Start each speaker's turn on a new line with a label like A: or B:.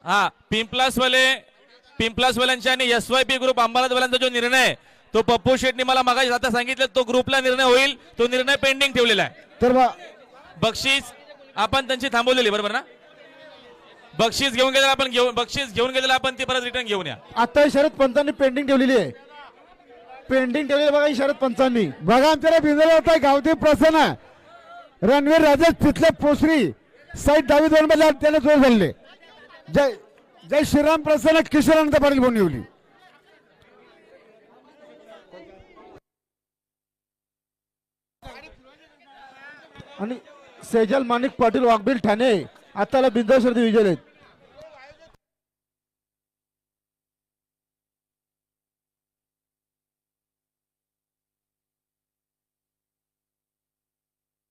A: हा पिंपलासवाल्यांच्या आणि SYP group अंबालावाल्यांचा जो निर्णय आहे, तो पप्पू शेटनी मला मगाशी आता सांगितलं, तो ग्रुपला निर्णय होईल, तो निर्णय पेंडिंग ठेवलेला आहे.
B: तर
A: बक्षीस आपण त्यांची थांबवलेली, बरोबर ना? बक्षीस घेऊन गेलेला आपण बक्षीस घेऊन गेलेला आपण ती परत रिटर्न घेऊन या.
B: आता शरद पंचांनी पेंडिंग ठेवलेली आहे, पेंडिंग ठेवलेली बघा ही शरद पंचांनी. बघा आमच्याला भिजवलं होता गावठी प्रसन्न रणवीर राजेश तिथले पोसरी साईड दहावी 2 मध्ये त्याने जोर झाले. जय जय श्रीराम प्रसन्न किशोरानंद पाटील बोनिवली. आणि सेजल माणिक पाटील वाघबील ठाणे आताला बिंदू शर्दी विजय आहेत.